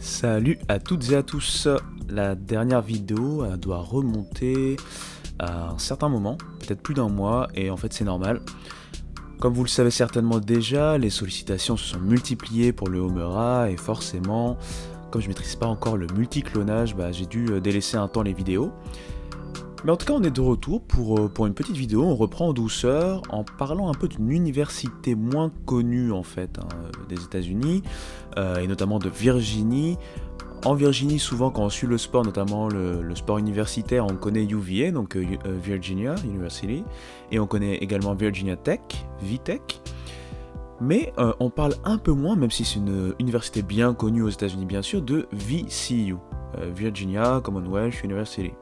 Salut à toutes et à tous. La dernière vidéo doit remonter à un certain moment, peut-être plus d'un mois, et en fait c'est normal. Comme vous le savez certainement déjà, les sollicitations se sont multipliées pour le Homera, et forcément, comme je maîtrise pas encore le multiclonage, j'ai dû délaisser un temps les vidéos. Mais en tout cas, on est de retour pour une petite vidéo. On reprend en douceur en parlant un peu d'une université moins connue en fait des États-Unis et notamment de Virginie. En Virginie, souvent quand on suit le sport, notamment le sport universitaire, on connaît UVA, donc Virginia University, et on connaît également Virginia Tech, VTech. Mais on parle un peu moins, même si c'est une université bien connue aux États-Unis bien sûr, de VCU, Virginia Commonwealth University.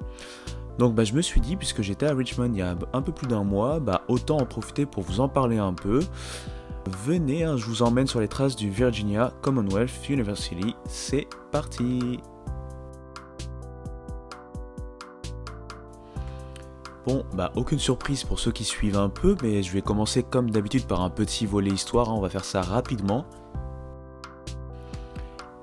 Donc je me suis dit, puisque j'étais à Richmond il y a un peu plus d'un mois, autant en profiter pour vous en parler un peu. Venez, je vous emmène sur les traces du Virginia Commonwealth University, c'est parti. Bon, aucune surprise pour ceux qui suivent un peu, mais je vais commencer comme d'habitude par un petit volet histoire, on va faire ça rapidement.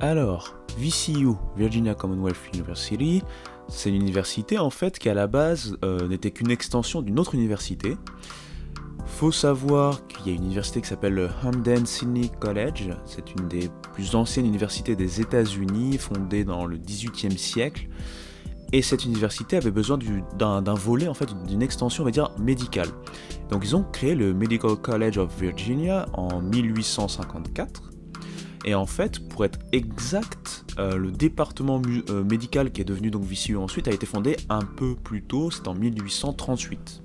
Alors, VCU, Virginia Commonwealth University, c'est une université en fait qui à la base n'était qu'une extension d'une autre université. Faut savoir qu'il y a une université qui s'appelle le Hampden-Sydney College, c'est une des plus anciennes universités des États-Unis, fondée dans le XVIIIe siècle. Et cette université avait besoin d'un volet, en fait, d'une extension, on va dire, médicale. Donc ils ont créé le Medical College of Virginia en 1854. Et en fait, pour être exact, le département médical qui est devenu donc VCU ensuite a été fondé un peu plus tôt, c'est en 1838.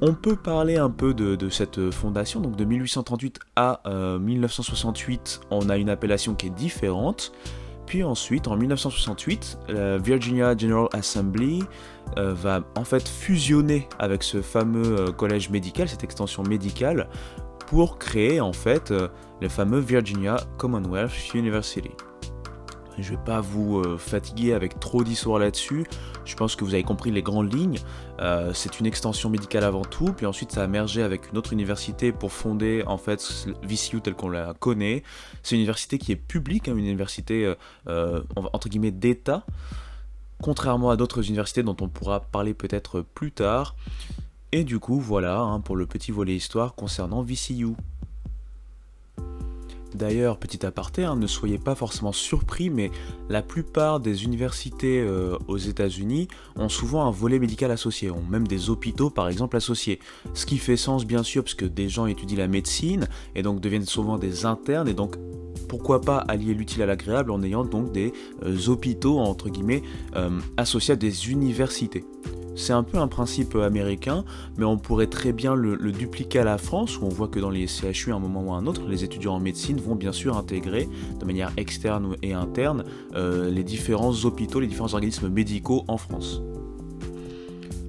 On peut parler un peu de cette fondation, donc de 1838 à 1968, on a une appellation qui est différente. Puis ensuite, en 1968, la Virginia General Assembly va en fait fusionner avec ce fameux collège médical, cette extension médicale, pour créer en fait le fameux Virginia Commonwealth University. Je ne vais pas vous fatiguer avec trop d'histoires là-dessus, je pense que vous avez compris les grandes lignes. C'est une extension médicale avant tout, puis ensuite ça a mergé avec une autre université pour fonder en fait VCU telle qu'on la connaît. C'est une université qui est publique, une université entre guillemets d'État, contrairement à d'autres universités dont on pourra parler peut-être plus tard. Et du coup voilà pour le petit volet histoire concernant VCU. D'ailleurs, petit aparté, ne soyez pas forcément surpris, mais la plupart des universités aux États-Unis ont souvent un volet médical associé, ont même des hôpitaux par exemple associés. Ce qui fait sens bien sûr, parce que des gens étudient la médecine et donc deviennent souvent des internes, et donc pourquoi pas allier l'utile à l'agréable en ayant donc des hôpitaux entre guillemets associés à des universités. C'est un peu un principe américain, mais on pourrait très bien le dupliquer à la France, où on voit que dans les CHU, à un moment ou à un autre, les étudiants en médecine vont bien sûr intégrer, de manière externe et interne, les différents hôpitaux, les différents organismes médicaux en France.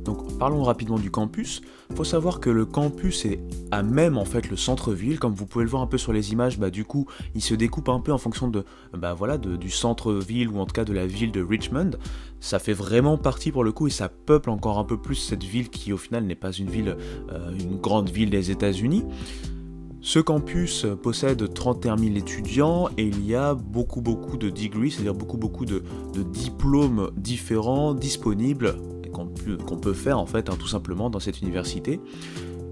Donc parlons rapidement du campus. Il faut savoir que le campus est à même en fait le centre-ville, comme vous pouvez le voir un peu sur les images, du coup il se découpe un peu en fonction du centre-ville ou en tout cas de la ville de Richmond. Ça fait vraiment partie pour le coup et ça peuple encore un peu plus cette ville qui au final n'est pas une ville, une grande ville des États-Unis. Ce campus possède 31 000 étudiants et il y a beaucoup de degrees, c'est-à-dire beaucoup de diplômes différents disponibles qu'on peut faire en fait tout simplement dans cette université.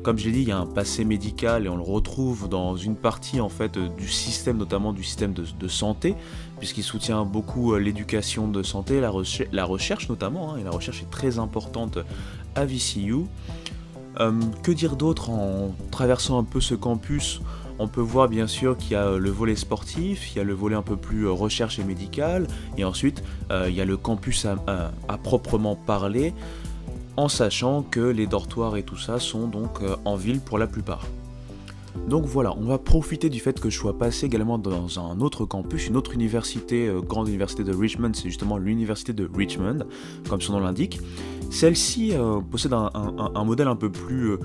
Comme je l'ai dit, il y a un passé médical et on le retrouve dans une partie en fait du système, notamment du système de santé, puisqu'il soutient beaucoup l'éducation de santé, la recherche notamment, et la recherche est très importante à VCU. Que dire d'autre en traversant un peu ce campus? On peut voir bien sûr qu'il y a le volet sportif, il y a le volet un peu plus recherche et médical, et ensuite il y a le campus à proprement parler, en sachant que les dortoirs et tout ça sont donc en ville pour la plupart. Donc voilà, on va profiter du fait que je sois passé également dans un autre campus, une autre université, grande université de Richmond, c'est justement l'université de Richmond, comme son nom l'indique. Celle-ci possède un modèle un peu plus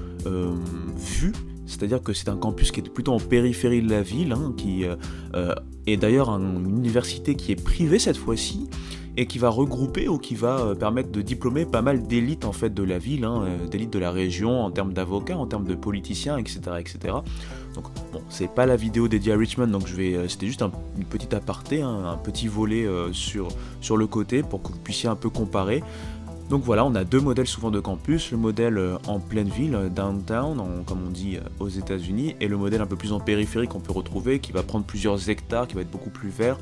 vu, c'est-à-dire que c'est un campus qui est plutôt en périphérie de la ville, qui est d'ailleurs une université qui est privée cette fois-ci, et qui va regrouper ou qui va permettre de diplômer pas mal d'élites en fait de la ville, d'élites de la région en termes d'avocats, en termes de politiciens, etc. etc. Donc bon, c'est pas la vidéo dédiée à Richmond, donc c'était juste une petite aparté, un petit volet sur le côté pour que vous puissiez un peu comparer. Donc voilà, on a deux modèles souvent de campus, le modèle en pleine ville, downtown, comme on dit aux États-Unis, et le modèle un peu plus en périphérie qu'on peut retrouver, qui va prendre plusieurs hectares, qui va être beaucoup plus vert.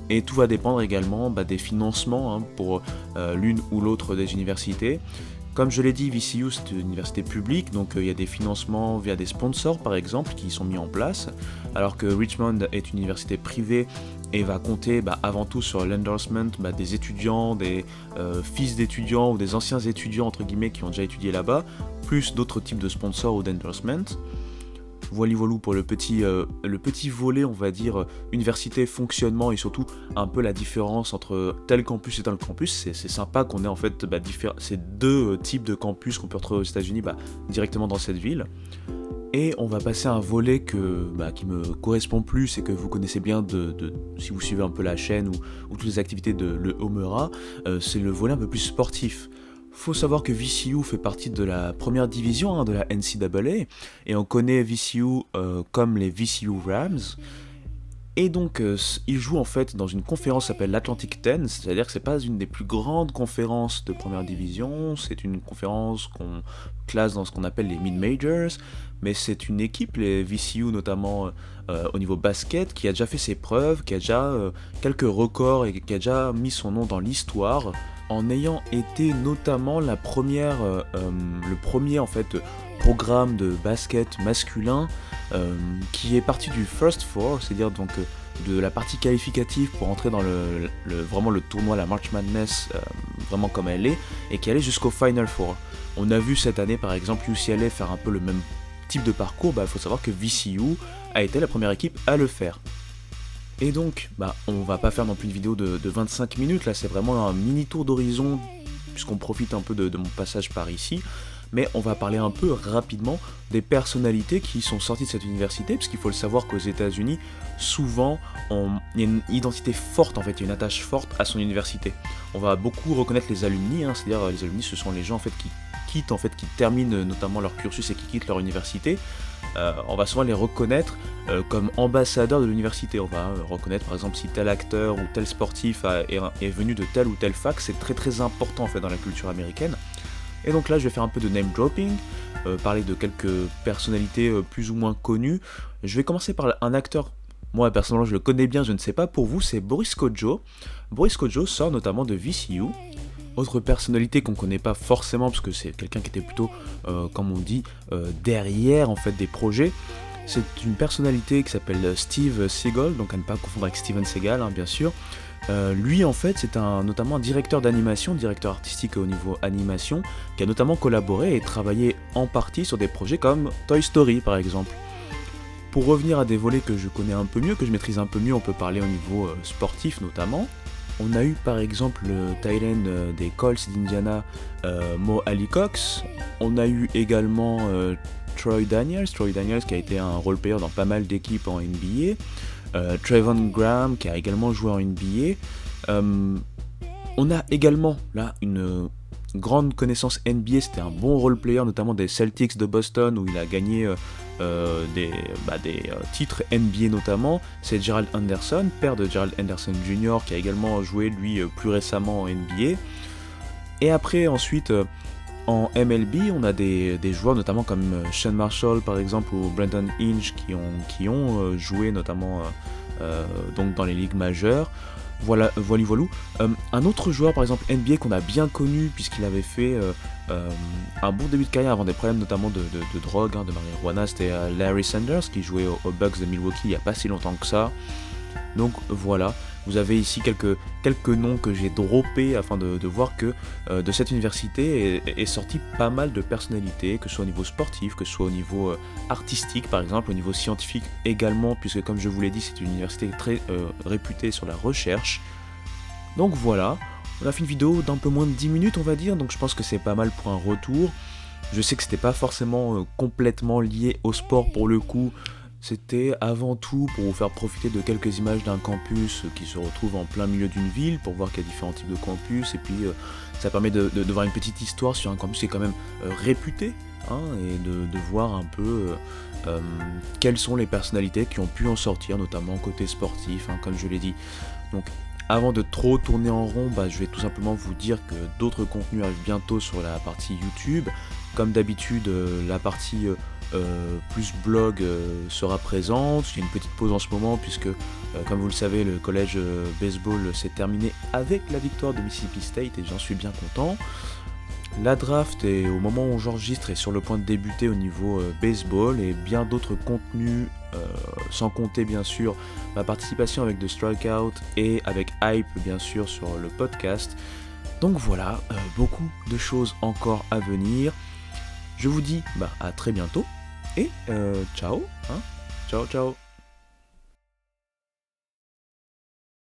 Et tout va dépendre également des financements pour l'une ou l'autre des universités. Comme je l'ai dit, VCU c'est une université publique, donc il y a des financements via des sponsors par exemple qui sont mis en place, alors que Richmond est une université privée et va compter avant tout sur l'endorsement des étudiants, des fils d'étudiants ou des anciens étudiants entre guillemets qui ont déjà étudié là-bas, plus d'autres types de sponsors ou d'endorsement. Voilà pour le petit volet, on va dire, université, fonctionnement et surtout un peu la différence entre tel campus et tel campus. C'est sympa qu'on ait en fait ces deux types de campus qu'on peut retrouver aux États-Unis directement dans cette ville. Et on va passer à un volet qui me correspond plus et que vous connaissez bien si vous suivez un peu la chaîne ou toutes les activités de Le Homera, c'est le volet un peu plus sportif. Faut savoir que VCU fait partie de la première division de la NCAA et on connaît VCU comme les VCU Rams. Et donc ils jouent en fait dans une conférence qui s'appelle l'Atlantic 10, c'est-à-dire que c'est pas une des plus grandes conférences de première division, c'est une conférence qu'on classe dans ce qu'on appelle les mid-majors, mais c'est une équipe, les VCU notamment au niveau basket, qui a déjà fait ses preuves, qui a déjà quelques records et qui a déjà mis son nom dans l'histoire, en ayant été notamment le premier en fait programme de basket masculin qui est parti du First Four, c'est-à-dire donc de la partie qualificative pour entrer dans vraiment le tournoi, la March Madness, vraiment comme elle est, et qui allait jusqu'au Final Four. On a vu cette année par exemple UCLA faire un peu le même type de parcours. Il faut savoir que VCU a été la première équipe à le faire. Et donc, on va pas faire non plus une vidéo de 25 minutes, là c'est vraiment un mini tour d'horizon, puisqu'on profite un peu de mon passage par ici, mais on va parler un peu rapidement des personnalités qui sont sorties de cette université, parce qu'il faut le savoir qu'aux États-Unis, souvent, il y a une identité forte, en fait, il y a une attache forte à son université. On va beaucoup reconnaître les alumni, c'est-à-dire les alumni, ce sont les gens en fait qui terminent notamment leur cursus et qui quittent leur université. On va souvent les reconnaître comme ambassadeurs de l'université. On va reconnaître par exemple si tel acteur ou tel sportif est venu de telle ou telle fac. C'est très très important en fait dans la culture américaine. Et donc là je vais faire un peu de name dropping, parler de quelques personnalités plus ou moins connues. Je vais commencer par un acteur. Moi personnellement je le connais bien, je ne sais pas pour vous, c'est Boris Kodjoe. Boris Kodjoe sort notamment de VCU. Autre personnalité qu'on ne connaît pas forcément parce que c'est quelqu'un qui était plutôt, comme on dit, derrière en fait des projets. C'est une personnalité qui s'appelle Steve Seagal, donc à ne pas confondre avec Steven Seagal bien sûr. Lui en fait c'est notamment un directeur d'animation, directeur artistique au niveau animation, qui a notamment collaboré et travaillé en partie sur des projets comme Toy Story par exemple. Pour revenir à des volets que je connais un peu mieux, que je maîtrise un peu mieux, on peut parler au niveau sportif notamment. On a eu par exemple le tight end des Colts d'Indiana, Mo Alie-Cox. On a eu également Troy Daniels qui a été un role-player dans pas mal d'équipes en NBA. Trayvon Graham qui a également joué en NBA. On a également là une grande connaissance NBA, c'était un bon role-player notamment des Celtics de Boston où il a gagné des titres NBA notamment. C'est Gerald Anderson, père de Gerald Anderson Jr. qui a également joué lui plus récemment en NBA. Et après ensuite en MLB on a des joueurs notamment comme Sean Marshall par exemple ou Brandon Inge qui ont joué notamment donc dans les ligues majeures. Voilà. Un autre joueur par exemple NBA qu'on a bien connu puisqu'il avait fait un bon début de carrière avant des problèmes notamment de drogue, de marijuana, c'était Larry Sanders qui jouait aux Bucks de Milwaukee il n'y a pas si longtemps que ça. Donc voilà, vous avez ici quelques noms que j'ai droppés afin de voir que de cette université est sorti pas mal de personnalités, que ce soit au niveau sportif, que ce soit au niveau artistique par exemple, au niveau scientifique également, puisque comme je vous l'ai dit, c'est une université très réputée sur la recherche. Donc voilà, on a fait une vidéo d'un peu moins de 10 minutes on va dire, donc je pense que c'est pas mal pour un retour. Je sais que c'était pas forcément complètement lié au sport pour le coup, C'était avant tout pour vous faire profiter de quelques images d'un campus qui se retrouve en plein milieu d'une ville, pour voir qu'il y a différents types de campus, et puis ça permet de voir une petite histoire sur un campus qui est quand même réputé, hein, et de voir un peu quelles sont les personnalités qui ont pu en sortir, notamment côté sportif, hein, comme je l'ai dit. Donc avant de trop tourner en rond, je vais tout simplement vous dire que d'autres contenus arrivent bientôt sur la partie YouTube. Comme d'habitude, la partie plus blog sera présente. Il y a une petite pause en ce moment puisque, comme vous le savez, le collège baseball s'est terminé avec la victoire de Mississippi State et j'en suis bien content. La draft est, au moment où j'enregistre, est sur le point de débuter au niveau baseball et bien d'autres contenus, sans compter bien sûr ma participation avec The Strikeout et avec Hype bien sûr sur le podcast. Donc voilà, beaucoup de choses encore à venir. Je vous dis à très bientôt et ciao, hein, ciao ciao.